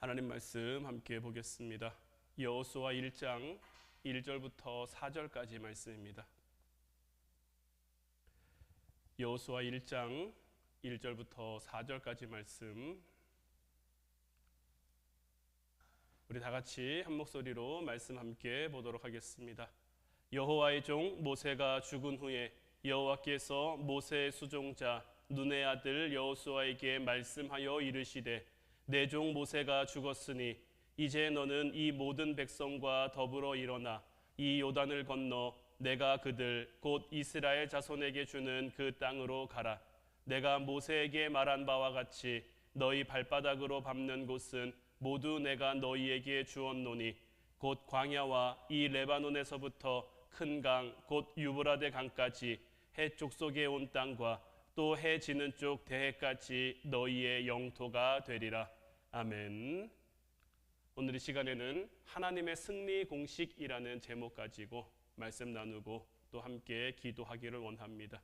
하나님 말씀 함께 보겠습니다. 여호수아 1장 1절부터 4절까지 말씀입니다. 여호수아 1장 1절부터 4절까지 말씀, 우리 다 같이 한 목소리로 말씀 함께 보도록 하겠습니다. 여호와의 종 모세가 죽은 후에 여호와께서 모세의 수종자 눈의 아들 여호수아에게 말씀하여 이르시되, 내 종 모세가 죽었으니 이제 너는 이 모든 백성과 더불어 일어나 이 요단을 건너 내가 그들 곧 이스라엘 자손에게 주는 그 땅으로 가라. 내가 모세에게 말한 바와 같이 너희 발바닥으로 밟는 곳은 모두 내가 너희에게 주었노니 곧 광야와 이 레바논에서부터 큰 강 곧 유브라데 강까지 해 족속에 온 땅과 또 해 지는 쪽 대해까지 너희의 영토가 되리라. 아멘. 오늘 이 시간에는 하나님의 승리 공식이라는 제목 가지고 말씀 나누고 또 함께 기도하기를 원합니다.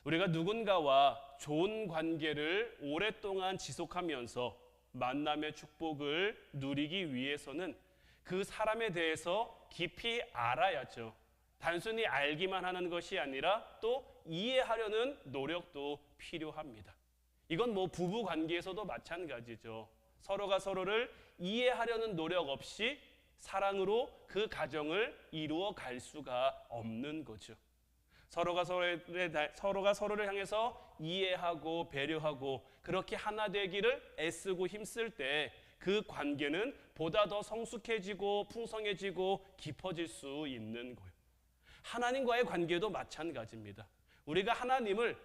우리가 누군가와 좋은 관계를 오랫동안 지속하면서 만남의 축복을 누리기 위해서는 그 사람에 대해서 깊이 알아야죠. 단순히 알기만 하는 것이 아니라 또 이해하려는 노력도 필요합니다. 이건 부부 관계에서도 마찬가지죠. 서로가 서로를 이해하려는 노력 없이 사랑으로 그 가정을 이루어 갈 수가 없는 거죠. 서로가 서로를 향해서 이해하고 배려하고 그렇게 하나 되기를 애쓰고 힘쓸 때 그 관계는 보다 더 성숙해지고 풍성해지고 깊어질 수 있는 거예요. 하나님과의 관계도 마찬가지입니다. 우리가 하나님을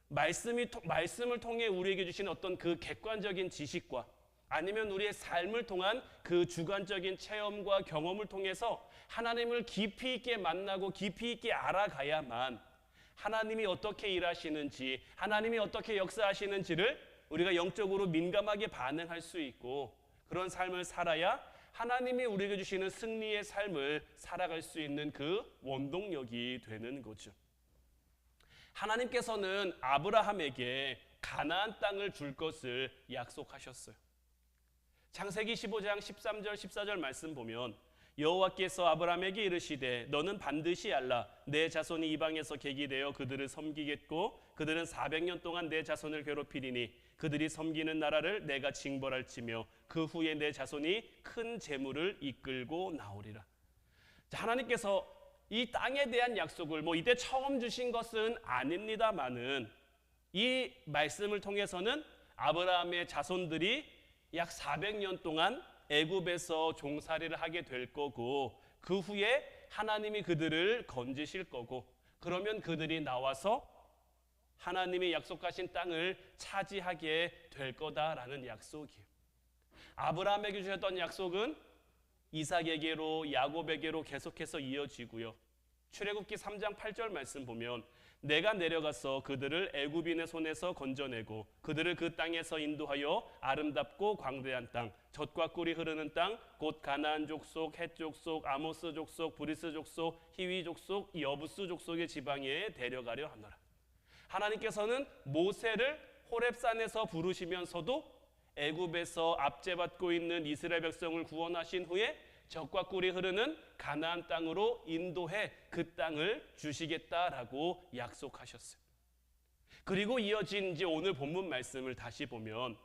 말씀을 통해 우리에게 주신 어떤 그 객관적인 지식과 아니면 우리의 삶을 통한 그 주관적인 체험과 경험을 통해서 하나님을 깊이 있게 만나고 깊이 있게 알아가야만 하나님이 어떻게 일하시는지, 하나님이 어떻게 역사하시는지를 우리가 영적으로 민감하게 반응할 수 있고, 그런 삶을 살아야 하나님이 우리에게 주시는 승리의 삶을 살아갈 수 있는 그 원동력이 되는 거죠. 하나님께서는 아브라함에게 가나안 땅을 줄 것을 약속하셨어요. 창세기 15장 13절 14절 말씀 보면, 여호와께서 아브라함에게 이르시되 너는 반드시 알라. 내 자손이 이방에서 객이 되어 그들을 섬기겠고 그들은 400년 동안 내 자손을 괴롭히리니 그들이 섬기는 나라를 내가 징벌할지며 그 후에 내 자손이 큰 재물을 이끌고 나오리라. 하나님께서 이 땅에 대한 약속을 이때 처음 주신 것은 아닙니다마는 이 말씀을 통해서는 아브라함의 자손들이 약 400년 동안 애굽에서 종살이를 하게 될 거고, 그 후에 하나님이 그들을 건지실 거고, 그러면 그들이 나와서 하나님이 약속하신 땅을 차지하게 될 거다라는 약속이에요. 아브라함에게 주셨던 약속은 이삭에게로 야곱에게로 계속해서 이어지고요. 출애굽기 3장 8절 말씀 보면, 내가 내려가서 그들을 애굽인의 손에서 건져내고 그들을 그 땅에서 인도하여 아름답고 광대한 땅, 젖과 꿀이 흐르는 땅, 곧 가나안 족속, 헷 족속, 아모스 족속, 브리스 족속, 히위 족속, 여부스 족속의 지방에 데려가려 하노라. 하나님께서는 모세를 호렙산에서 부르시면서도 애굽에서 압제받고 있는 이스라엘 백성을 구원하신 후에 젖과 꿀이 흐르는 가나안 땅으로 인도해 그 땅을 주시겠다라고 약속하셨어요. 그리고 이어진 이제 오늘 본문 말씀을 다시 보면,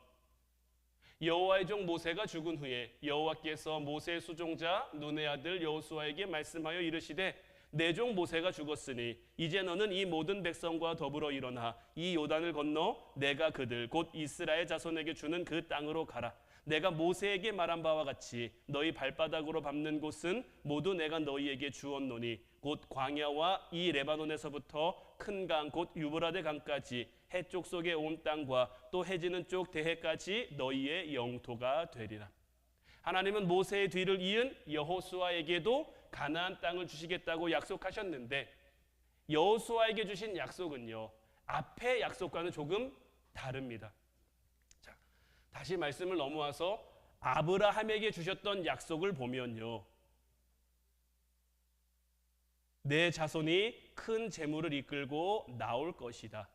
여호와의 종 모세가 죽은 후에 여호와께서 모세의 수종자 눈의 아들 여호수아에게 말씀하여 이르시되, 내 종 모세가 죽었으니 이제 너는 이 모든 백성과 더불어 일어나 이 요단을 건너 내가 그들 곧 이스라엘 자손에게 주는 그 땅으로 가라. 내가 모세에게 말한 바와 같이 너희 발바닥으로 밟는 곳은 모두 내가 너희에게 주었노니 곧 광야와 이 레바논에서부터 큰 강 곧 유브라데 강까지 해 쪽 속에 온 땅과 또 해 지는 쪽 대해까지 너희의 영토가 되리라. 하나님은 모세의 뒤를 이은 여호수아에게도 가나안 땅을 주시겠다고 약속하셨는데, 여호수아에게 주신 약속은요, 앞의 약속과는 조금 다릅니다. 자, 다시 말씀을 넘어와서 아브라함에게 주셨던 약속을 보면요, 내 자손이 큰 재물을 이끌고 나올 것이다.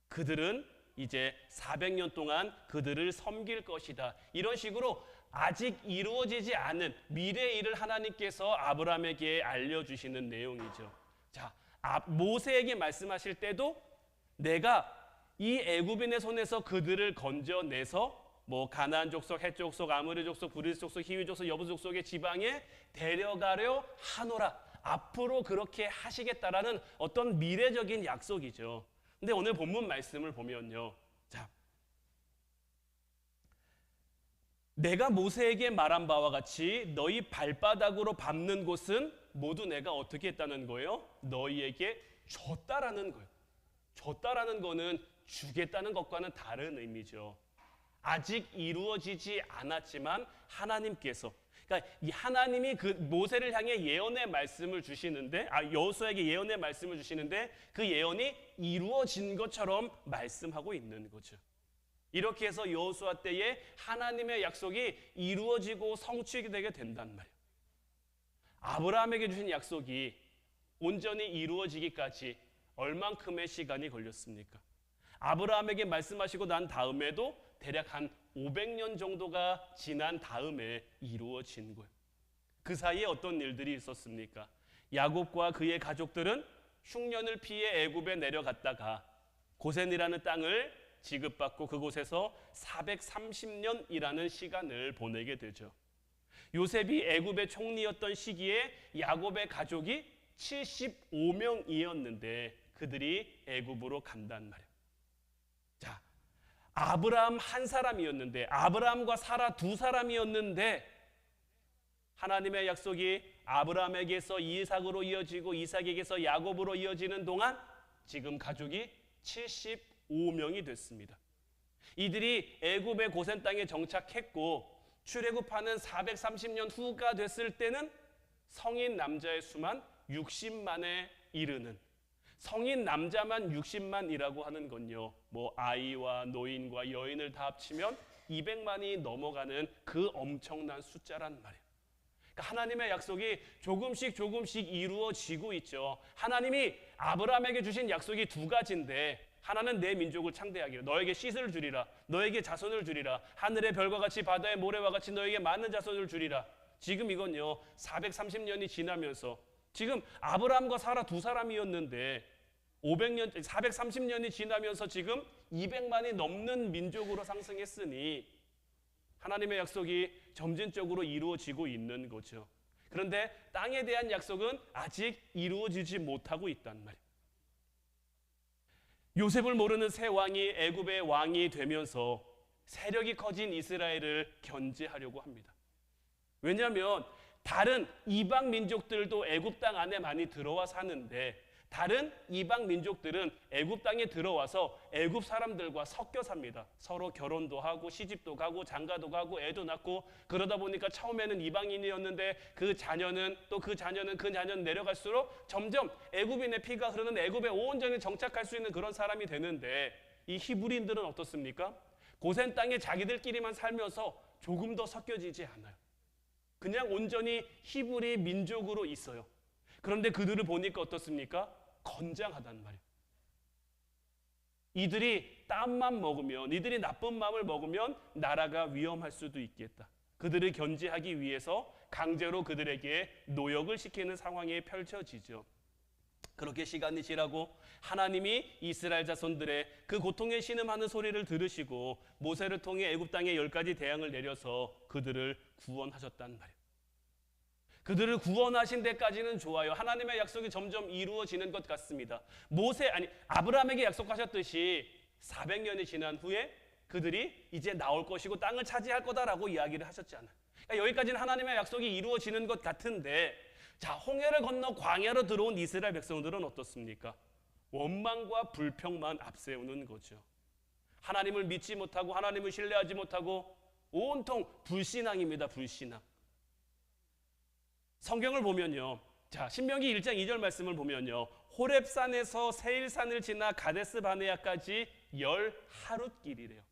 그들은 이제 400년 동안 그들을 섬길 것이다. 이런 식으로 아직 이루어지지 않은 미래의 일을 하나님께서 아브라함에게 알려주시는 내용이죠. 자, 모세에게 말씀하실 때도 내가 이 애굽인의 손에서 그들을 건져내서 뭐 가나안 족속, 헷 족속, 아모리 족속, 브리스 족속, 히위 족속, 여부 족속의 지방에 데려가려 하노라. 앞으로 그렇게 하시겠다라는 어떤 미래적인 약속이죠. 근데 오늘 본문 말씀을 보면요. 자, 내가 모세에게 말한 바와 같이 너희 발바닥으로 밟는 곳은 모두 내가 어떻게 했다는 거예요? 너희에게 줬다라는 거예요. 줬다라는 거는 주겠다는 것과는 다른 의미죠. 아직 이루어지지 않았지만 하나님께서, 그러니까 이 하나님이 그 모세를 향해 예언의 말씀을 주시는데, 여호수아에게 예언의 말씀을 주시는데 그 예언이 이루어진 것처럼 말씀하고 있는 거죠. 이렇게 해서 여호수아 때에 하나님의 약속이 이루어지고 성취되게 된단 말이에요. 아브라함에게 주신 약속이 온전히 이루어지기까지 얼만큼의 시간이 걸렸습니까? 아브라함에게 말씀하시고 난 다음에도 대략 한 500년 정도가 지난 다음에 이루어진 거예요. 그 사이에 어떤 일들이 있었습니까? 야곱과 그의 가족들은 흉년을 피해 애굽에 내려갔다가 고센이라는 땅을 지급받고 그곳에서 430년이라는 시간을 보내게 되죠. 요셉이 애굽의 총리였던 시기에 야곱의 가족이 75명이었는데 그들이 애굽으로 간단 말이에요. 자, 아브라함 한 사람이었는데, 아브라함과 사라 두 사람이었는데 하나님의 약속이 아브라함에게서 이삭으로 이어지고 이삭에게서 야곱으로 이어지는 동안 지금 가족이 75명이 됐습니다. 이들이 애굽의 고센 땅에 정착했고 출애굽하는 430년 후가 됐을 때는 성인 남자의 수만 60만에 이르는, 성인 남자만 60만이라고 하는 건요, 뭐 아이와 노인과 여인을 다 합치면 200만이 넘어가는 그 엄청난 숫자란 말이에요. 그러니까 하나님의 약속이 조금씩 이루어지고 있죠. 하나님이 아브라함에게 주신 약속이 두 가지인데, 하나는 내 민족을 창대하기로 너에게 씨를 주리라, 너에게 자손을 주리라, 하늘의 별과 같이 바다의 모래와 같이 너에게 많은 자손을 주리라. 지금 이건요 430년이 지나면서, 지금 아브라함과 사라 두 사람이었는데 430년이 지나면서 지금 200만이 넘는 민족으로 상승했으니 하나님의 약속이 점진적으로 이루어지고 있는 거죠. 그런데 땅에 대한 약속은 아직 이루어지지 못하고 있단 말이에요. 요셉을 모르는 새 왕이 애굽의 왕이 되면서 세력이 커진 이스라엘을 견제하려고 합니다. 왜냐하면 다른 이방 민족들도 애굽 땅 안에 많이 들어와 사는데, 다른 이방 민족들은 애굽 땅에 들어와서 애굽 사람들과 섞여 삽니다. 서로 결혼도 하고 시집도 가고 장가도 가고 애도 낳고, 그러다 보니까 처음에는 이방인이었는데 그 자녀는 내려갈수록 점점 애굽인의 피가 흐르는 애굽에 온전히 정착할 수 있는 그런 사람이 되는데, 이 히브리인들은 어떻습니까? 고센 땅에 자기들끼리만 살면서 조금 더 섞여지지 않아요. 그냥 온전히 히브리 민족으로 있어요. 그런데 그들을 보니까 어떻습니까? 건장하단 말이에요. 이들이 땀만 먹으면, 이들이 나쁜 마음을 먹으면 나라가 위험할 수도 있겠다. 그들을 견제하기 위해서 강제로 그들에게 노역을 시키는 상황이 펼쳐지죠. 그렇게 시간이 지나고 하나님이 이스라엘 자손들의 그 고통에 신음하는 소리를 들으시고 모세를 통해 애굽 땅에 10가지 대항을 내려서 그들을 구원하셨단 말이에요. 그들을 구원하신 데까지는 좋아요. 하나님의 약속이 점점 이루어지는 것 같습니다. 아브라함에게 약속하셨듯이 400년이 지난 후에 그들이 이제 나올 것이고 땅을 차지할 거다라고 이야기를 하셨잖아요. 그러니까 여기까지는 하나님의 약속이 이루어지는 것 같은데, 자, 홍해를 건너 광야로 들어온 이스라엘 백성들은 어떻습니까? 원망과 불평만 앞세우는 거죠. 하나님을 믿지 못하고 하나님을 신뢰하지 못하고 온통 불신앙입니다. 불신앙. 성경을 보면요, 자, 신명기 1장 2절 말씀을 보면요, 호렙산에서 세일산을 지나 가데스 바네아까지 10하룻길이래요.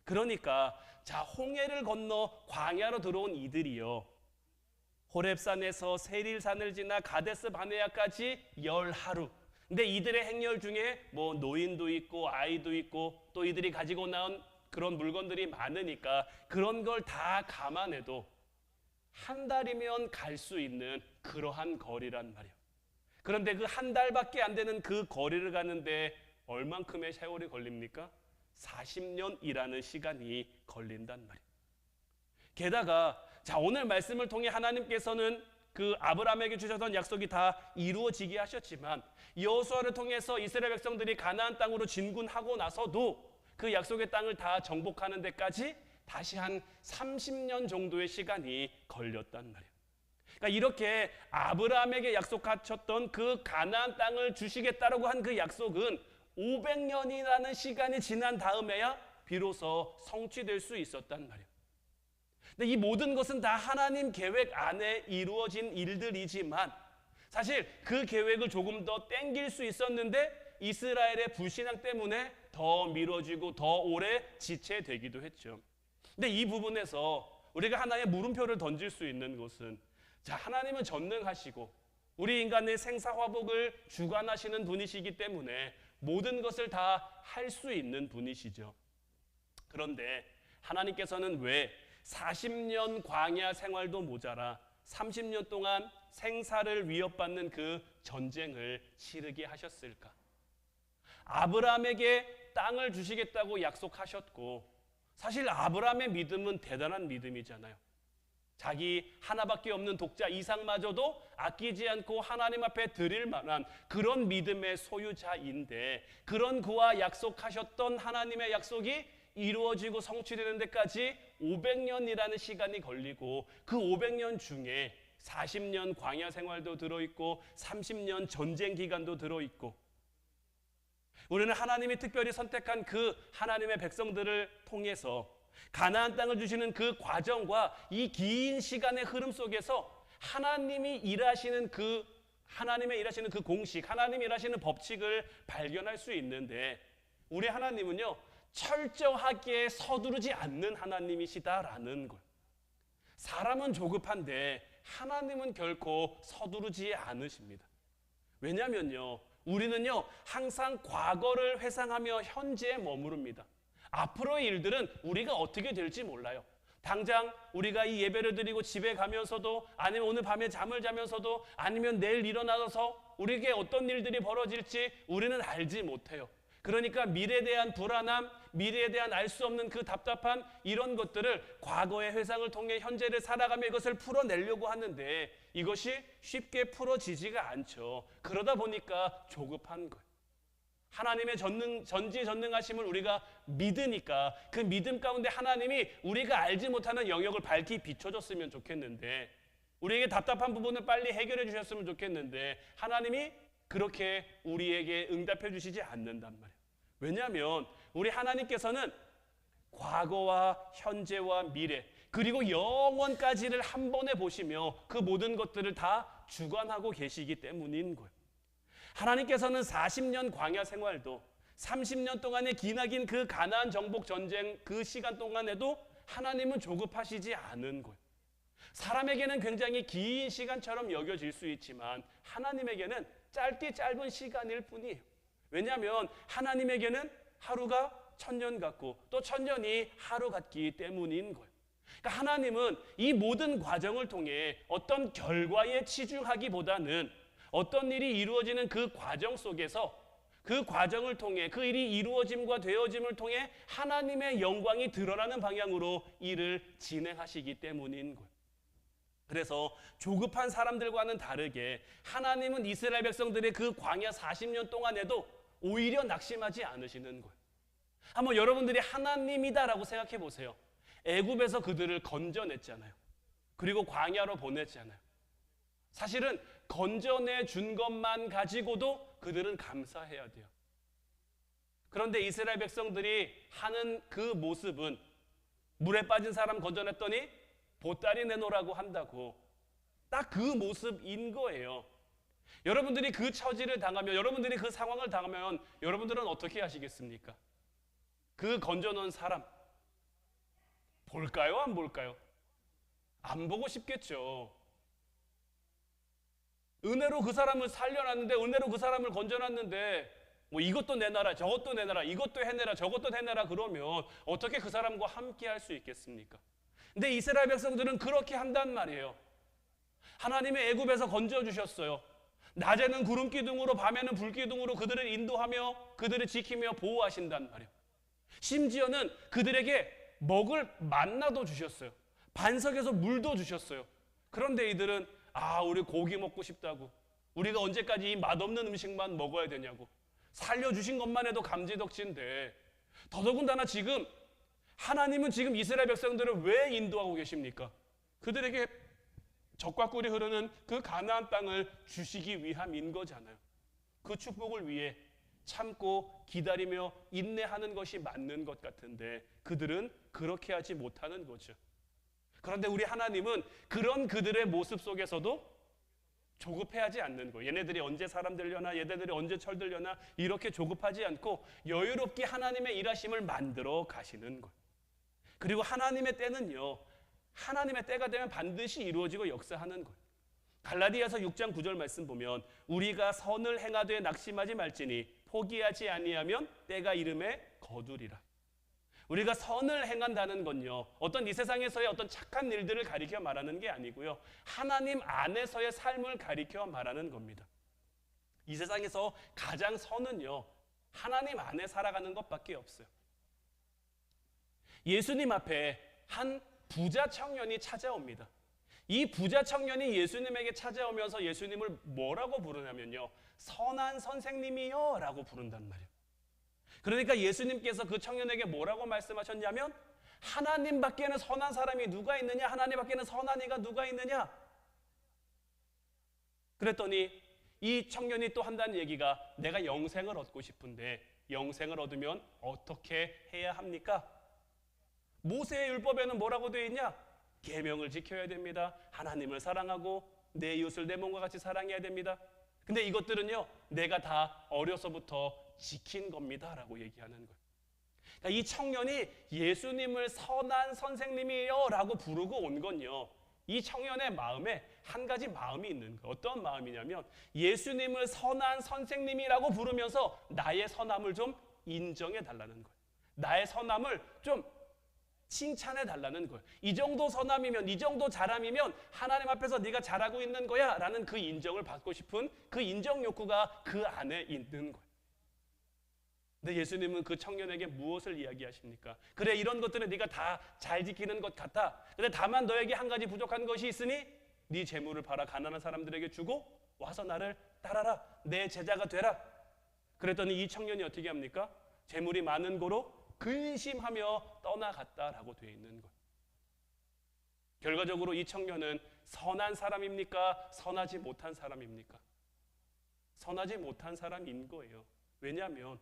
그러니까 자, 홍해를 건너 광야로 들어온 이들이요, 호렙산에서 세일산을 지나 가데스 바네아까지 10하루. 근데 이들의 행렬 중에 뭐 노인도 있고 아이도 있고 또 이들이 가지고 나온 그런 물건들이 많으니까 그런 걸 다 감안해도 한 달이면 갈 수 있는 그러한 거리란 말이에요. 그런데 그 한 달밖에 안 되는 그 거리를 가는데 얼만큼의 세월이 걸립니까? 40년이라는 시간이 걸린단 말이에요. 게다가 자, 오늘 말씀을 통해 하나님께서는 그 아브라함에게 주셨던 약속이 다 이루어지게 하셨지만 여호수아를 통해서 이스라엘 백성들이 가나안 땅으로 진군하고 나서도 그 약속의 땅을 다 정복하는 데까지 다시 한 30년 정도의 시간이 걸렸단 말이에요. 그러니까 이렇게 아브라함에게 약속하셨던 그 가나안 땅을 주시겠다라고 한 그 약속은 500년이라는 시간이 지난 다음에야 비로소 성취될 수 있었단 말이에요. 근데 이 모든 것은 다 하나님 계획 안에 이루어진 일들이지만 사실 그 계획을 조금 더 땡길 수 있었는데 이스라엘의 불신앙 때문에 더 미뤄지고 더 오래 지체되기도 했죠. 근데 이 부분에서 우리가 하나의 물음표를 던질 수 있는 것은 자, 하나님은 전능하시고 우리 인간의 생사화복을 주관하시는 분이시기 때문에 모든 것을 다 할 수 있는 분이시죠. 그런데 하나님께서는 왜 40년 광야 생활도 모자라 30년 동안 생사를 위협받는 그 전쟁을 치르게 하셨을까? 아브라함에게 땅을 주시겠다고 약속하셨고 사실 아브라함의 믿음은 대단한 믿음이잖아요. 자기 하나밖에 없는 독자 이삭마저도 아끼지 않고 하나님 앞에 드릴 만한 그런 믿음의 소유자인데 그런 그와 약속하셨던 하나님의 약속이 이루어지고 성취되는 데까지 500년이라는 시간이 걸리고 그 500년 중에 40년 광야 생활도 들어있고 30년 전쟁 기간도 들어있고 우리는 하나님이 특별히 선택한 그 하나님의 백성들을 통해서 가나안 땅을 주시는 그 과정과 이 긴 시간의 흐름 속에서 하나님이 일하시는 그 공식, 하나님이 일하시는 법칙을 발견할 수 있는데 우리 하나님은요 철저하게 서두르지 않는 하나님이시다라는 걸. 사람은 조급한데 하나님은 결코 서두르지 않으십니다. 왜냐면요 우리는요 항상 과거를 회상하며 현재에 머무릅니다. 앞으로의 일들은 우리가 어떻게 될지 몰라요. 당장 우리가 이 예배를 드리고 집에 가면서도 아니면 오늘 밤에 잠을 자면서도 아니면 내일 일어나서 우리에게 어떤 일들이 벌어질지 우리는 알지 못해요. 그러니까 미래에 대한 불안함, 미래에 대한 알 수 없는 그 답답한 이런 것들을 과거의 회상을 통해 현재를 살아가며 이것을 풀어내려고 하는데 이것이 쉽게 풀어지지가 않죠. 그러다 보니까 조급한 거예요. 하나님의 전지전능하심을 우리가 믿으니까 그 믿음 가운데 하나님이 우리가 알지 못하는 영역을 밝히 비춰줬으면 좋겠는데 우리에게 답답한 부분을 빨리 해결해 주셨으면 좋겠는데 하나님이 그렇게 우리에게 응답해 주시지 않는단 말이에요. 왜냐하면 우리 하나님께서는 과거와 현재와 미래 그리고 영원까지를 한 번에 보시며 그 모든 것들을 다 주관하고 계시기 때문인 거예요. 하나님께서는 40년 광야 생활도 30년 동안의 기나긴 그 가나안 정복 전쟁 그 시간 동안에도 하나님은 조급하시지 않은 거예요. 사람에게는 굉장히 긴 시간처럼 여겨질 수 있지만 하나님에게는 짧디 짧은 시간일 뿐이에요. 왜냐하면 하나님에게는 하루가 천년 같고 또 천년이 하루 같기 때문인 거예요. 그러니까 하나님은 이 모든 과정을 통해 어떤 결과에 치중하기보다는 어떤 일이 이루어지는 그 과정 속에서 그 과정을 통해 그 일이 이루어짐과 되어짐을 통해 하나님의 영광이 드러나는 방향으로 일을 진행하시기 때문인 거예요. 그래서 조급한 사람들과는 다르게 하나님은 이스라엘 백성들의 그 광야 40년 동안에도 오히려 낙심하지 않으시는 거예요. 한번 여러분들이 하나님이다라고 생각해 보세요. 애굽에서 그들을 건져냈잖아요. 그리고 광야로 보냈잖아요. 사실은 건져내 준 것만 가지고도 그들은 감사해야 돼요. 그런데 이스라엘 백성들이 하는 그 모습은 물에 빠진 사람 건져냈더니 보따리 내놓으라고 한다고 딱 그 모습인 거예요. 여러분들이 그 처지를 당하면 여러분들이 그 상황을 당하면 여러분들은 어떻게 하시겠습니까? 그 건져놓은 사람 볼까요? 안 볼까요? 안 보고 싶겠죠. 은혜로 그 사람을 살려놨는데, 은혜로 그 사람을 건져놨는데 뭐 이것도 내놔라, 저것도 내놔라, 이것도 해내라, 저것도 해내라 그러면 어떻게 그 사람과 함께 할 수 있겠습니까? 근데 이스라엘 백성들은 그렇게 한단 말이에요. 하나님의 애굽에서 건져주셨어요. 낮에는 구름 기둥으로, 밤에는 불 기둥으로 그들을 인도하며 그들을 지키며 보호하신단 말이에요. 심지어는 그들에게 먹을 만나도 주셨어요. 반석에서 물도 주셨어요. 그런데 이들은 우리 고기 먹고 싶다고, 우리가 언제까지 이 맛없는 음식만 먹어야 되냐고, 살려주신 것만 해도 감지덕지인데, 더더군다나 지금 하나님은 지금 이스라엘 백성들을 왜 인도하고 계십니까? 그들에게 젖과 꿀이 흐르는 그 가나안 땅을 주시기 위함인 거잖아요. 그 축복을 위해 참고 기다리며 인내하는 것이 맞는 것 같은데 그들은 그렇게 하지 못하는 거죠. 그런데 우리 하나님은 그런 그들의 모습 속에서도 조급해하지 않는 거예요. 얘네들이 언제 사람 되려나, 얘네들이 언제 철 들려나, 이렇게 조급하지 않고 여유롭게 하나님의 일하심을 만들어 가시는 거예요. 그리고 하나님의 때는요, 하나님의 때가 되면 반드시 이루어지고 역사하는 거예요. 갈라디아서 6장 9절 말씀 보면 우리가 선을 행하되 낙심하지 말지니 포기하지 아니하면 때가 이름에 거두리라. 우리가 선을 행한다는 건요, 어떤 이 세상에서의 어떤 착한 일들을 가리켜 말하는 게 아니고요, 하나님 안에서의 삶을 가리켜 말하는 겁니다. 이 세상에서 가장 선은요, 하나님 안에 살아가는 것밖에 없어요. 예수님 앞에 한 부자 청년이 찾아옵니다. 이 부자 청년이 예수님에게 찾아오면서 예수님을 뭐라고 부르냐면요, 선한 선생님이요 라고 부른단 말이에요. 그러니까 예수님께서 그 청년에게 뭐라고 말씀하셨냐면, 하나님 밖에는 선한 사람이 누가 있느냐, 하나님 밖에는 선한 이가 누가 있느냐. 그랬더니 이 청년이 또 한다는 얘기가, 내가 영생을 얻고 싶은데 영생을 얻으면 어떻게 해야 합니까? 모세의 율법에는 뭐라고 되어 있냐? 계명을 지켜야 됩니다. 하나님을 사랑하고 내 이웃을 내 몸과 같이 사랑해야 됩니다. 근데 이것들은요, 내가 다 어려서부터 지킨 겁니다 라고 얘기하는 거예요. 그러니까 이 청년이 예수님을 선한 선생님이요 라고 부르고 온 건요, 이 청년의 마음에 한 가지 마음이 있는 거예요. 어떤 마음이냐면, 예수님을 선한 선생님이라고 부르면서 나의 선함을 좀 인정해 달라는 거예요. 나의 선함을 좀 칭찬해 달라는 거예요. 이 정도 선함이면, 이 정도 잘함이면 하나님 앞에서 네가 잘하고 있는 거야 라는 그 인정을 받고 싶은 그 인정 욕구가 그 안에 있는 거예요. 근데 예수님은 그 청년에게 무엇을 이야기하십니까? 그래, 이런 것들은 네가 다 잘 지키는 것 같아. 근데 다만 너에게 한 가지 부족한 것이 있으니 네 재물을 팔아 가난한 사람들에게 주고 와서 나를 따라라. 내 제자가 되라. 그랬더니 이 청년이 어떻게 합니까? 재물이 많은 고로 근심하며 떠나갔다라고 되어 있는 거예요. 결과적으로 이 청년은 선한 사람입니까? 선하지 못한 사람입니까? 선하지 못한 사람인 거예요. 왜냐하면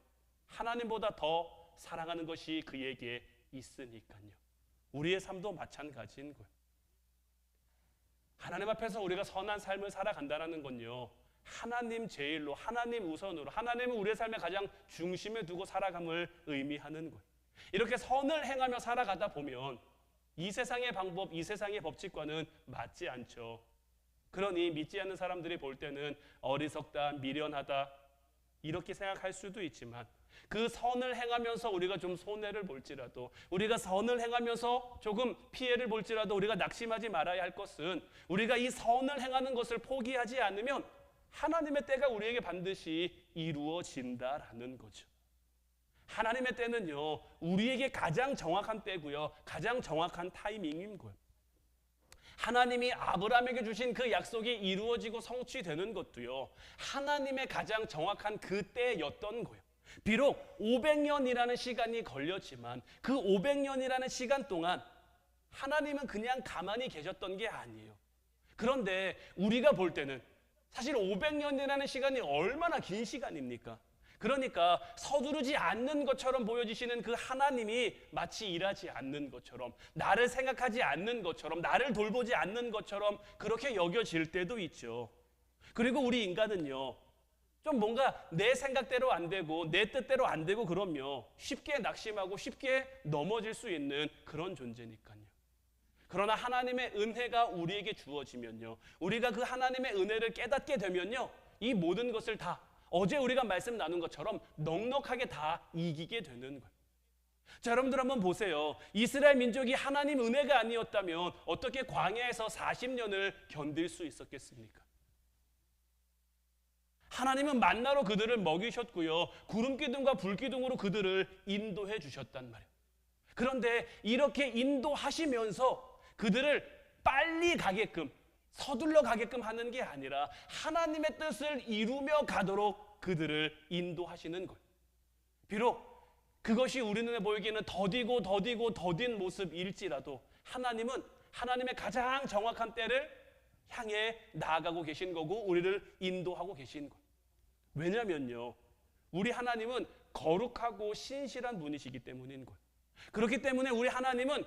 하나님보다 더 사랑하는 것이 그에게 있으니까요. 우리의 삶도 마찬가지인 거예요. 하나님 앞에서 우리가 선한 삶을 살아간다는 건요, 하나님 제일로, 하나님 우선으로, 하나님은 우리의 삶의 가장 중심에 두고 살아감을 의미하는 거예요. 이렇게 선을 행하며 살아가다 보면 이 세상의 방법, 이 세상의 법칙과는 맞지 않죠. 그러니 믿지 않는 사람들이 볼 때는 어리석다, 미련하다 이렇게 생각할 수도 있지만, 그 선을 행하면서 우리가 좀 손해를 볼지라도, 우리가 선을 행하면서 조금 피해를 볼지라도 우리가 낙심하지 말아야 할 것은, 우리가 이 선을 행하는 것을 포기하지 않으면 하나님의 때가 우리에게 반드시 이루어진다라는 거죠. 하나님의 때는요, 우리에게 가장 정확한 때고요, 가장 정확한 타이밍인 거예요. 하나님이 아브라함에게 주신 그 약속이 이루어지고 성취되는 것도요, 하나님의 가장 정확한 그 때였던 거예요. 비록 500년이라는 시간이 걸렸지만 그 500년이라는 시간 동안 하나님은 그냥 가만히 계셨던 게 아니에요. 그런데 우리가 볼 때는 사실 500년이라는 시간이 얼마나 긴 시간입니까? 그러니까 서두르지 않는 것처럼 보여지시는 그 하나님이 마치 일하지 않는 것처럼, 나를 생각하지 않는 것처럼, 나를 돌보지 않는 것처럼 그렇게 여겨질 때도 있죠. 그리고 우리 인간은요, 좀 뭔가 내 생각대로 안 되고 내 뜻대로 안 되고 그러면 쉽게 낙심하고 쉽게 넘어질 수 있는 그런 존재니까요. 그러나 하나님의 은혜가 우리에게 주어지면요, 우리가 그 하나님의 은혜를 깨닫게 되면요, 이 모든 것을 다 어제 우리가 말씀 나눈 것처럼 넉넉하게 다 이기게 되는 거예요. 자, 여러분들 한번 보세요. 이스라엘 민족이 하나님 은혜가 아니었다면 어떻게 광야에서 40년을 견딜 수 있었겠습니까? 하나님은 만나로 그들을 먹이셨고요, 구름기둥과 불기둥으로 그들을 인도해 주셨단 말이에요. 그런데 이렇게 인도하시면서 그들을 빨리 가게끔, 서둘러 가게끔 하는 게 아니라 하나님의 뜻을 이루며 가도록 그들을 인도하시는 거예요. 비록 그것이 우리 눈에 보이기에는 더딘 모습일지라도 하나님은 하나님의 가장 정확한 때를 향해 나아가고 계신 거고 우리를 인도하고 계신 거예요. 왜냐면요, 우리 하나님은 거룩하고 신실한 분이시기 때문인 거예요. 그렇기 때문에 우리 하나님은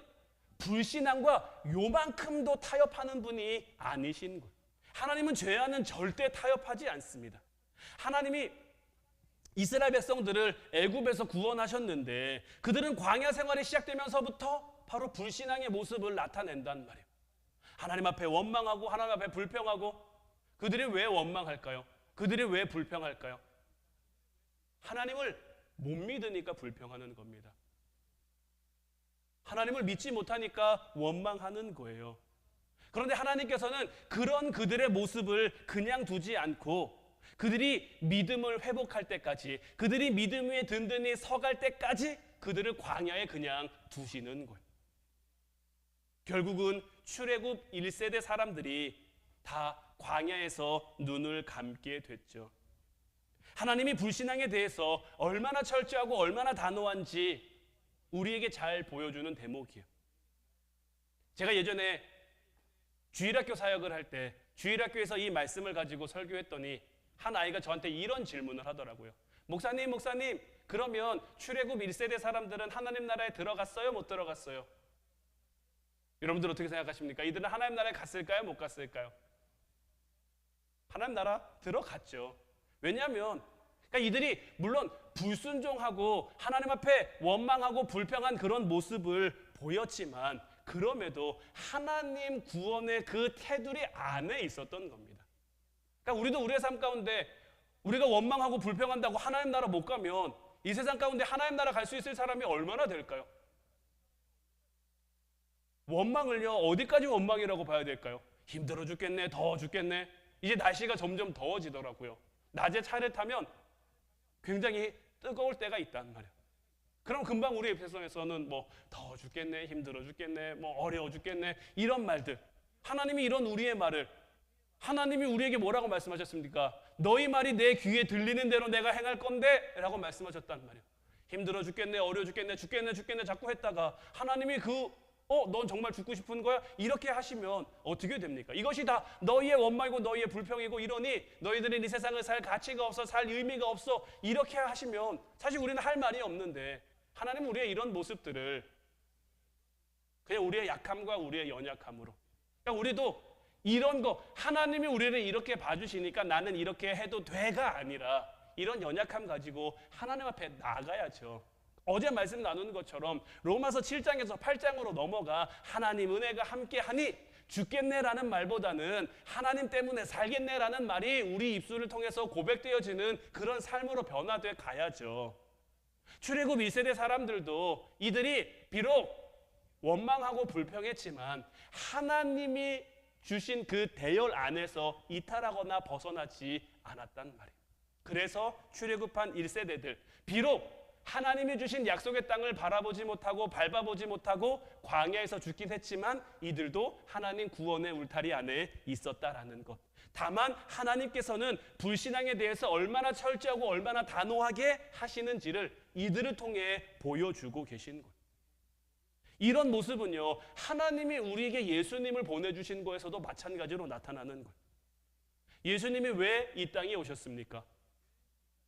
불신앙과 요만큼도 타협하는 분이 아니신 거예요. 하나님은 죄와는 절대 타협하지 않습니다. 하나님이 이스라엘 백성들을 애굽에서 구원하셨는데 그들은 광야 생활이 시작되면서부터 바로 불신앙의 모습을 나타낸단 말이에요. 하나님 앞에 원망하고 하나님 앞에 불평하고. 그들이 왜 원망할까요? 그들이 왜 불평할까요? 하나님을 못 믿으니까 불평하는 겁니다. 하나님을 믿지 못하니까 원망하는 거예요. 그런데 하나님께서는 그런 그들의 모습을 그냥 두지 않고 그들이 믿음을 회복할 때까지, 그들이 믿음 위에 든든히 서갈 때까지 그들을 광야에 그냥 두시는 거예요. 결국은 출애굽 1세대 사람들이 다 광야에서 눈을 감게 됐죠. 하나님이 불신앙에 대해서 얼마나 철저하고 얼마나 단호한지 우리에게 잘 보여주는 대목이에요. 제가 예전에 주일학교 사역을 할 때 주일학교에서 이 말씀을 가지고 설교했더니 한 아이가 저한테 이런 질문을 하더라고요. 목사님, 그러면 출애굽 1세대 사람들은 하나님 나라에 들어갔어요? 못 들어갔어요? 여러분들 어떻게 생각하십니까? 이들은 하나님 나라에 갔을까요? 못 갔을까요? 하나님 나라 들어갔죠. 왜냐하면 그러니까 이들이 물론 불순종하고 하나님 앞에 원망하고 불평한 그런 모습을 보였지만 그럼에도 하나님 구원의 그 테두리 안에 있었던 겁니다. 그러니까 우리도 우리의 삶 가운데 우리가 원망하고 불평한다고 하나님 나라 못 가면 이 세상 가운데 하나님 나라 갈 수 있을 사람이 얼마나 될까요? 원망을요, 어디까지 원망이라고 봐야 될까요? 힘들어 죽겠네, 더워 죽겠네. 이제 날씨가 점점 더워지더라고요. 낮에 차를 타면 굉장히 뜨거울 때가 있단 말이에요. 그럼 금방 우리 입장에서는 뭐 더워 죽겠네, 힘들어 죽겠네, 뭐 어려워 죽겠네, 이런 말들. 하나님이 이런 우리의 말을, 하나님이 우리에게 뭐라고 말씀하셨습니까? 너희 말이 내 귀에 들리는 대로 내가 행할 건데 라고 말씀하셨단 말이에요. 힘들어 죽겠네, 어려워 죽겠네, 죽겠네 자꾸 했다가 하나님이 넌 정말 죽고 싶은 거야? 이렇게 하시면 어떻게 됩니까? 이것이 다 너희의 원망이고 너희의 불평이고 이러니 너희들은 이 세상을 살 가치가 없어, 살 의미가 없어, 이렇게 하시면 사실 우리는 할 말이 없는데 하나님은 우리의 이런 모습들을 그냥 우리의 약함과 우리의 연약함으로, 그러니까 우리도 이런 거 하나님이 우리를 이렇게 봐주시니까 나는 이렇게 해도 돼가 아니라 이런 연약함 가지고 하나님 앞에 나가야죠. 어제 말씀 나누는 것처럼 로마서 7장에서 8장으로 넘어가 하나님 은혜가 함께하니 죽겠네라는 말보다는 하나님 때문에 살겠네라는 말이 우리 입술을 통해서 고백되어지는 그런 삶으로 변화돼 가야죠. 출애굽 1세대 사람들도 이들이 비록 원망하고 불평했지만 하나님이 주신 그 대열 안에서 이탈하거나 벗어나지 않았단 말이에요. 그래서 출애굽한 1세대들 비록 하나님이 주신 약속의 땅을 바라보지 못하고 밟아보지 못하고 광야에서 죽긴 했지만 이들도 하나님 구원의 울타리 안에 있었다라는 것. 다만 하나님께서는 불신앙에 대해서 얼마나 철저하고 얼마나 단호하게 하시는지를 이들을 통해 보여주고 계신 거예요. 이런 모습은요, 하나님이 우리에게 예수님을 보내주신 거에서도 마찬가지로 나타나는 거예요. 예수님이 왜 이 땅에 오셨습니까?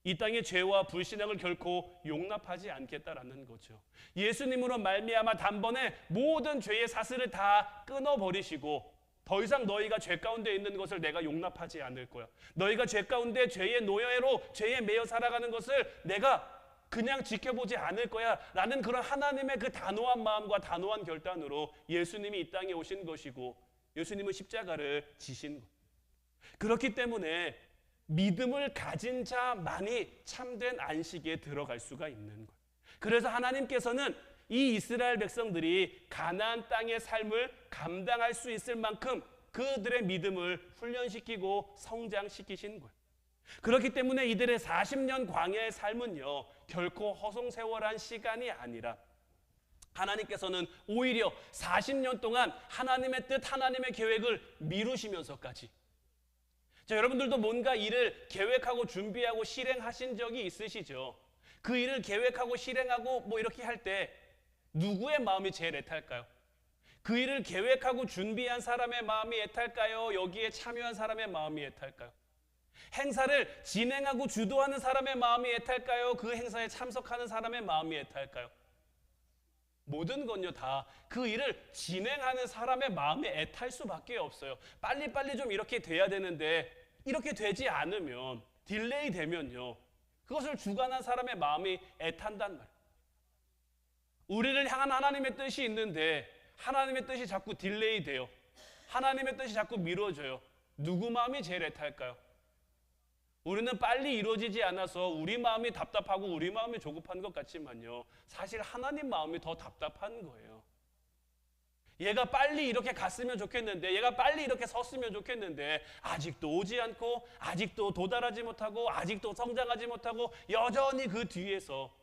이 땅의 죄와 불신앙을 결코 용납하지 않겠다라는 거죠. 예수님으로 말미암아 단번에 모든 죄의 사슬을 다 끊어버리시고 더 이상 너희가 죄 가운데 있는 것을 내가 용납하지 않을 거야. 너희가 죄 가운데 죄의 노예로 죄에 매여 살아가는 것을 내가 그냥 지켜보지 않을 거야 라는 그런 하나님의 그 단호한 마음과 단호한 결단으로 예수님이 이 땅에 오신 것이고 예수님은 십자가를 지신 것. 그렇기 때문에 믿음을 가진 자만이 참된 안식에 들어갈 수가 있는 거예요. 그래서 하나님께서는 이 이스라엘 백성들이 가나안 땅의 삶을 감당할 수 있을 만큼 그들의 믿음을 훈련시키고 성장시키신 거예요. 그렇기 때문에 이들의 40년 광야의 삶은요, 결코 허송세월한 시간이 아니라 하나님께서는 오히려 40년 동안 하나님의 뜻, 하나님의 계획을 미루시면서까지, 자, 여러분들도 뭔가 일을 계획하고 준비하고 실행하신 적이 있으시죠? 그 일을 계획하고 실행하고 뭐 이렇게 할 때 누구의 마음이 제일 애탈까요? 그 일을 계획하고 준비한 사람의 마음이 애탈까요? 여기에 참여한 사람의 마음이 애탈까요? 행사를 진행하고 주도하는 사람의 마음이 애탈까요? 그 행사에 참석하는 사람의 마음이 애탈까요? 모든 건요, 다 그 일을 진행하는 사람의 마음이 애탈 수밖에 없어요. 빨리빨리 좀 이렇게 돼야 되는데 이렇게 되지 않으면, 딜레이 되면요, 그것을 주관한 사람의 마음이 애탄단 말이에요. 우리를 향한 하나님의 뜻이 있는데 하나님의 뜻이 자꾸 딜레이 돼요. 하나님의 뜻이 자꾸 미뤄져요. 누구 마음이 제일 애탈까요? 우리는 빨리 이루어지지 않아서 우리 마음이 답답하고 우리 마음이 조급한 것 같지만요, 사실 하나님 마음이 더 답답한 거예요. 얘가 빨리 이렇게 갔으면 좋겠는데, 얘가 빨리 이렇게 섰으면 좋겠는데 아직도 오지 않고, 아직도 도달하지 못하고, 아직도 성장하지 못하고 여전히 그 뒤에서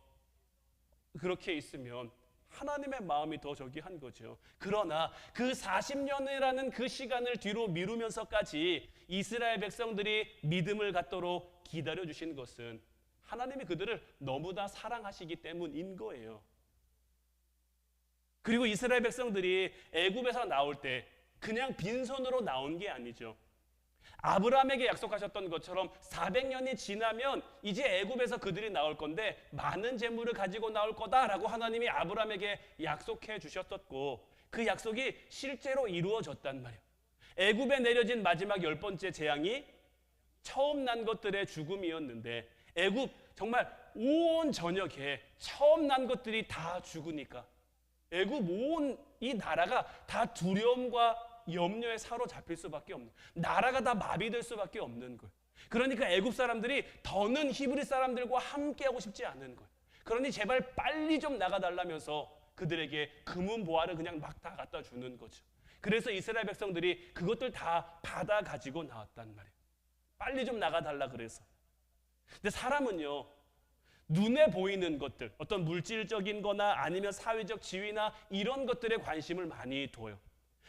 그렇게 있으면 하나님의 마음이 더 저기 한 거죠. 그러나 그 40년이라는 그 시간을 뒤로 미루면서까지 이스라엘 백성들이 믿음을 갖도록 기다려주신 것은 하나님이 그들을 너무나 사랑하시기 때문인 거예요. 그리고 이스라엘 백성들이 애굽에서 나올 때 그냥 빈손으로 나온 게 아니죠. 아브라함에게 약속하셨던 것처럼 400년이 지나면 이제 애굽에서 그들이 나올 건데 많은 재물을 가지고 나올 거다라고 하나님이 아브라함에게 약속해 주셨었고, 그 약속이 실제로 이루어졌단 말이에요. 애굽에 내려진 마지막 10번째 재앙이 처음 난 것들의 죽음이었는데, 애굽 정말 온 전역에 처음 난 것들이 다 죽으니까 애굽 온 이 나라가 다 두려움과 염려에 사로잡힐 수밖에 없는, 나라가 다 마비될 수밖에 없는 거예요. 그러니까 애굽 사람들이 더는 히브리 사람들과 함께하고 싶지 않은 거예요. 그러니 제발 빨리 좀 나가달라면서 그들에게 금은 보화를 그냥 막 다 갖다 주는 거죠. 그래서 이스라엘 백성들이 그것들 다 받아 가지고 나왔단 말이에요. 빨리 좀 나가달라 그래서. 근데 사람은요, 눈에 보이는 것들, 어떤 물질적인 거나 아니면 사회적 지위나 이런 것들에 관심을 많이 둬요.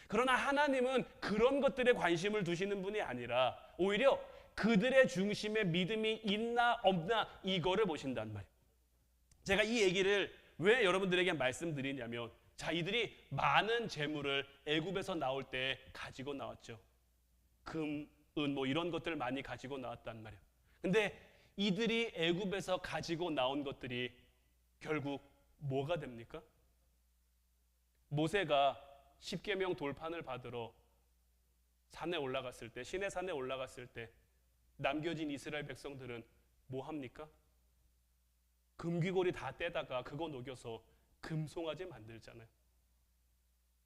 그러나 하나님은 그런 것들에 관심을 두시는 분이 아니라 오히려 그들의 중심에 믿음이 있나 없나 이거를 보신단 말이에요. 제가 이 얘기를 왜 여러분들에게 말씀드리냐면, 자, 이들이 많은 재물을 애굽에서 나올 때 가지고 나왔죠. 금, 은 뭐 이런 것들을 많이 가지고 나왔단 말이에요. 근데 이들이 애굽에서 가지고 나온 것들이 결국 뭐가 됩니까? 모세가 십계명 돌판을 받으러 산에 올라갔을 때, 시내 산에 올라갔을 때 남겨진 이스라엘 백성들은 뭐 합니까? 금귀고리 다 떼다가 그거 녹여서 금송아지 만들잖아요.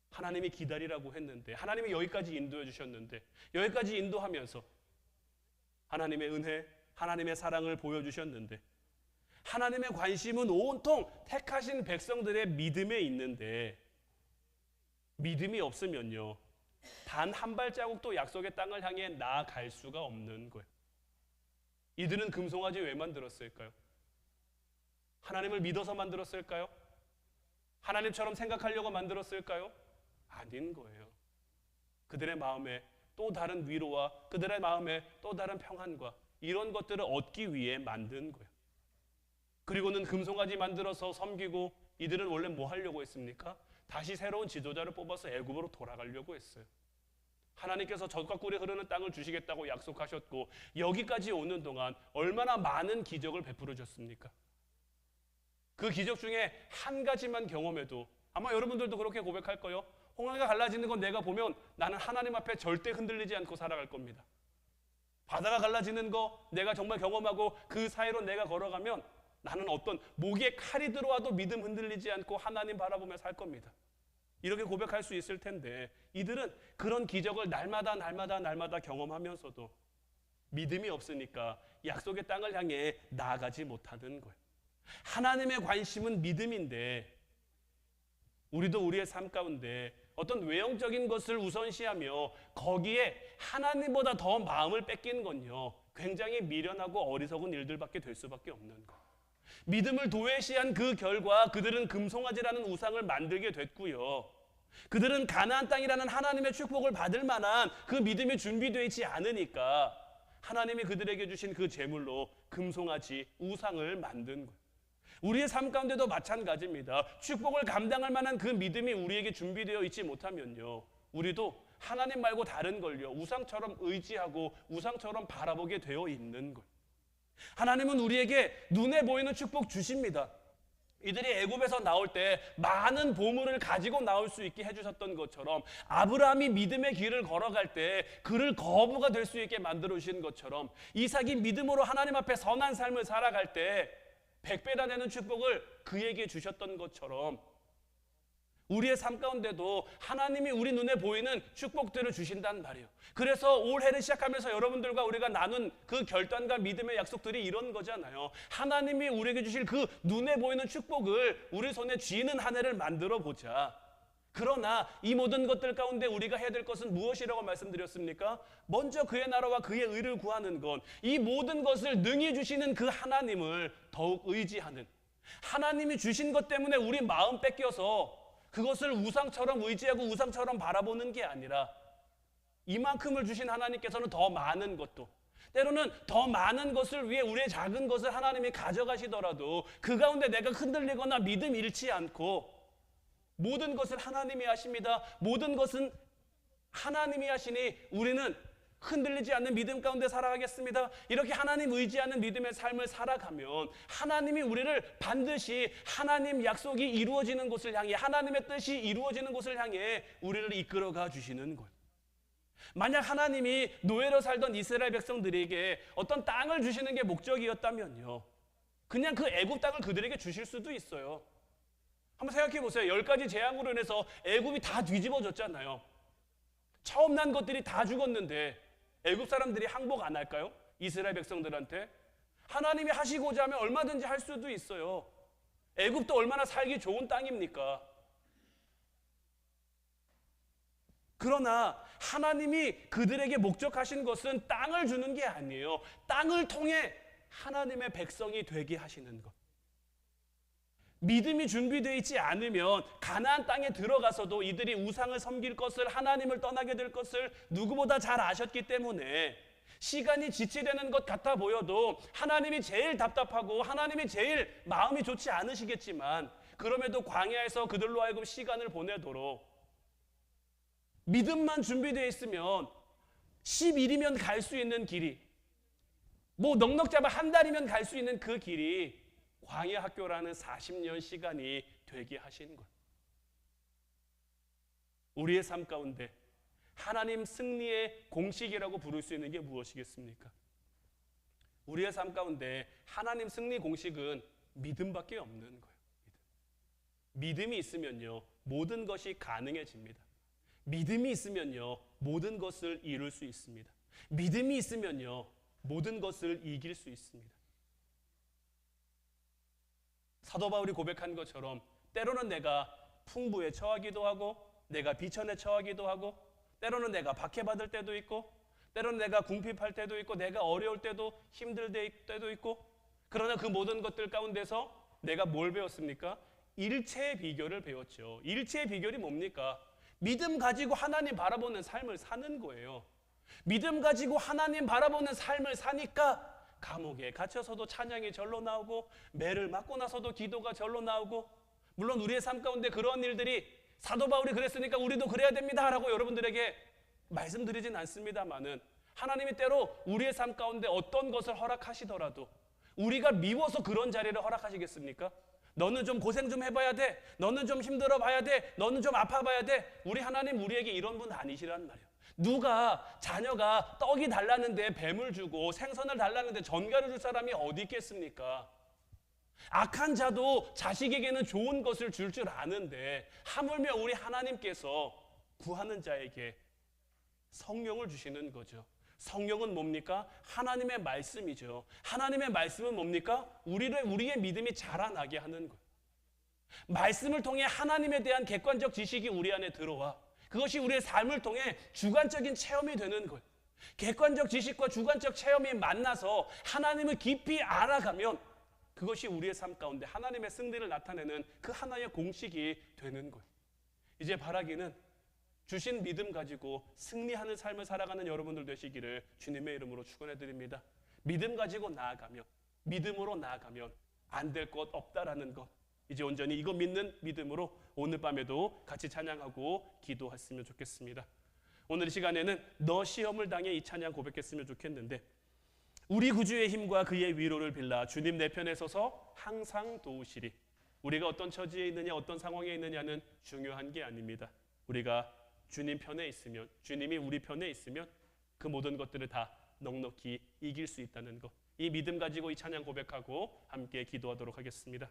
하나님이 기다리라고 했는데, 하나님이 여기까지 인도해 주셨는데, 여기까지 인도하면서 하나님의 은혜, 하나님의 사랑을 보여주셨는데, 하나님의 관심은 온통 택하신 백성들의 믿음에 있는데, 믿음이 없으면요, 단 한 발자국도 약속의 땅을 향해 나아갈 수가 없는 거예요. 이들은 금송아지 왜 만들었을까요? 하나님을 믿어서 만들었을까요? 하나님처럼 생각하려고 만들었을까요? 아닌 거예요. 그들의 마음에 또 다른 위로와 그들의 마음에 또 다른 평안과 이런 것들을 얻기 위해 만든 거예요. 그리고는 금송아지 만들어서 섬기고, 이들은 원래 뭐 하려고 했습니까? 다시 새로운 지도자를 뽑아서 애굽으로 돌아가려고 했어요. 하나님께서 젖과 꿀이 흐르는 땅을 주시겠다고 약속하셨고, 여기까지 오는 동안 얼마나 많은 기적을 베풀어 줬습니까? 그 기적 중에 한 가지만 경험해도 아마 여러분들도 그렇게 고백할 거예요. 홍해가 갈라지는 건 내가 보면 나는 하나님 앞에 절대 흔들리지 않고 살아갈 겁니다. 바다가 갈라지는 거 내가 정말 경험하고 그 사이로 내가 걸어가면 나는 어떤 목에 칼이 들어와도 믿음 흔들리지 않고 하나님 바라보며 살 겁니다. 이렇게 고백할 수 있을 텐데 이들은 그런 기적을 날마다 경험하면서도 믿음이 없으니까 약속의 땅을 향해 나아가지 못하는 거예요. 하나님의 관심은 믿음인데 우리도 우리의 삶 가운데 어떤 외형적인 것을 우선시하며 거기에 하나님보다 더 마음을 뺏기는 건요, 굉장히 미련하고 어리석은 일들밖에 될 수밖에 없는 거예요. 믿음을 도외시한 그 결과 그들은 금송아지라는 우상을 만들게 됐고요. 그들은 가나안 땅이라는 하나님의 축복을 받을 만한 그 믿음이 준비되어 있지 않으니까 하나님이 그들에게 주신 그 제물로 금송아지 우상을 만든 거예요. 우리의 삶 가운데도 마찬가지입니다. 축복을 감당할 만한 그 믿음이 우리에게 준비되어 있지 못하면요, 우리도 하나님 말고 다른 걸요 우상처럼 의지하고 우상처럼 바라보게 되어 있는 거예요. 하나님은 우리에게 눈에 보이는 축복 주십니다. 이들이 애굽에서 나올 때 많은 보물을 가지고 나올 수 있게 해주셨던 것처럼, 아브라함이 믿음의 길을 걸어갈 때 그를 거부가 될 수 있게 만들어 주신 것처럼, 이삭이 믿음으로 하나님 앞에 선한 삶을 살아갈 때 100배나 되는 축복을 그에게 주셨던 것처럼 우리의 삶 가운데도 하나님이 우리 눈에 보이는 축복들을 주신단 말이에요. 그래서 올해를 시작하면서 여러분들과 우리가 나눈 그 결단과 믿음의 약속들이 이런 거잖아요. 하나님이 우리에게 주실 그 눈에 보이는 축복을 우리 손에 쥐는 한 해를 만들어 보자. 그러나 이 모든 것들 가운데 우리가 해야 될 것은 무엇이라고 말씀드렸습니까? 먼저 그의 나라와 그의 의를 구하는 것, 이 모든 것을 능히 주시는 그 하나님을 더욱 의지하는, 하나님이 주신 것 때문에 우리 마음 뺏겨서 그것을 우상처럼 의지하고 우상처럼 바라보는 게 아니라 이만큼을 주신 하나님께서는 더 많은 것도, 때로는 더 많은 것을 위해 우리의 작은 것을 하나님이 가져가시더라도 그 가운데 내가 흔들리거나 믿음 잃지 않고 모든 것을 하나님이 하십니다. 모든 것은 하나님이 하시니 우리는 흔들리지 않는 믿음 가운데 살아가겠습니다. 이렇게 하나님 의지하는 믿음의 삶을 살아가면 하나님이 우리를 반드시 하나님 약속이 이루어지는 곳을 향해, 하나님의 뜻이 이루어지는 곳을 향해 우리를 이끌어가 주시는 것. 만약 하나님이 노예로 살던 이스라엘 백성들에게 어떤 땅을 주시는 게 목적이었다면요, 그냥 그 애굽 땅을 그들에게 주실 수도 있어요. 한번 생각해 보세요. 10가지 재앙으로 인해서 애굽이 다 뒤집어졌잖아요. 처음 난 것들이 다 죽었는데 애굽 사람들이 항복 안 할까요? 이스라엘 백성들한테 하나님이 하시고자 하면 얼마든지 할 수도 있어요. 애굽도 얼마나 살기 좋은 땅입니까? 그러나 하나님이 그들에게 목적하신 것은 땅을 주는 게 아니에요. 땅을 통해 하나님의 백성이 되게 하시는 것. 믿음이 준비되어 있지 않으면 가나안 땅에 들어가서도 이들이 우상을 섬길 것을, 하나님을 떠나게 될 것을 누구보다 잘 아셨기 때문에 시간이 지체되는 것 같아 보여도 하나님이 제일 답답하고 하나님이 제일 마음이 좋지 않으시겠지만 그럼에도 광야에서 그들로 하여금 시간을 보내도록 믿음만 준비되어 있으면 10일이면 갈 수 있는 길이, 뭐 넉넉 잡아 한 달이면 갈 수 있는 그 길이 광야 학교라는 40년 시간이 되게 하신 것. 우리의 삶 가운데 하나님 승리의 공식이라고 부를 수 있는 게 무엇이겠습니까? 우리의 삶 가운데 하나님 승리 공식은 믿음밖에 없는 거예요. 믿음이 있으면요 모든 것이 가능해집니다. 믿음이 있으면요 모든 것을 이룰 수 있습니다. 믿음이 있으면요 모든 것을 이길 수 있습니다. 사도 바울이 고백한 것처럼 때로는 내가 풍부에 처하기도 하고 내가 비천에 처하기도 하고 때로는 내가 박해받을 때도 있고 때로는 내가 궁핍할 때도 있고 내가 어려울 때도 힘들 때도 있고, 그러나 그 모든 것들 가운데서 내가 뭘 배웠습니까? 일체의 비결을 배웠죠. 일체의 비결이 뭡니까? 믿음 가지고 하나님 바라보는 삶을 사는 거예요. 믿음 가지고 하나님 바라보는 삶을 사니까 감옥에 갇혀서도 찬양이 절로 나오고 매를 맞고 나서도 기도가 절로 나오고, 물론 우리의 삶 가운데 그런 일들이 사도 바울이 그랬으니까 우리도 그래야 됩니다 라고 여러분들에게 말씀드리진 않습니다만은 하나님이 때로 우리의 삶 가운데 어떤 것을 허락하시더라도 우리가 미워서 그런 자리를 허락하시겠습니까? 너는 좀 고생 좀 해봐야 돼, 너는 좀 힘들어 봐야 돼, 너는 좀 아파봐야 돼. 우리 하나님 우리에게 이런 분 아니시란 말이에요. 누가 자녀가 떡이 달라는데 뱀을 주고 생선을 달라는데 전갈을 줄 사람이 어디 있겠습니까? 악한 자도 자식에게는 좋은 것을 줄 아는데 하물며 우리 하나님께서 구하는 자에게 성령을 주시는 거죠. 성령은 뭡니까? 하나님의 말씀이죠. 하나님의 말씀은 뭡니까? 우리의 믿음이 자라나게 하는 거예요. 말씀을 통해 하나님에 대한 객관적 지식이 우리 안에 들어와 그것이 우리의 삶을 통해 주관적인 체험이 되는 거예요. 객관적 지식과 주관적 체험이 만나서 하나님을 깊이 알아가면 그것이 우리의 삶 가운데 하나님의 승리를 나타내는 그 하나의 공식이 되는 거예요. 이제 바라기는 주신 믿음 가지고 승리하는 삶을 살아가는 여러분들 되시기를 주님의 이름으로 축원해 드립니다. 믿음 가지고 나아가면, 믿음으로 나아가면 안 될 것 없다라는 것, 이제 온전히 이거 믿는 믿음으로 오늘 밤에도 같이 찬양하고 기도했으면 좋겠습니다. 오늘 이 시간에는 너 시험을 당해 이 찬양 고백했으면 좋겠는데, 우리 구주의 힘과 그의 위로를 빌라 주님 내 편에 서서 항상 도우시리. 우리가 어떤 처지에 있느냐, 어떤 상황에 있느냐는 중요한 게 아닙니다. 우리가 주님 편에 있으면, 주님이 우리 편에 있으면 그 모든 것들을 다 넉넉히 이길 수 있다는 것, 이 믿음 가지고 이 찬양 고백하고 함께 기도하도록 하겠습니다.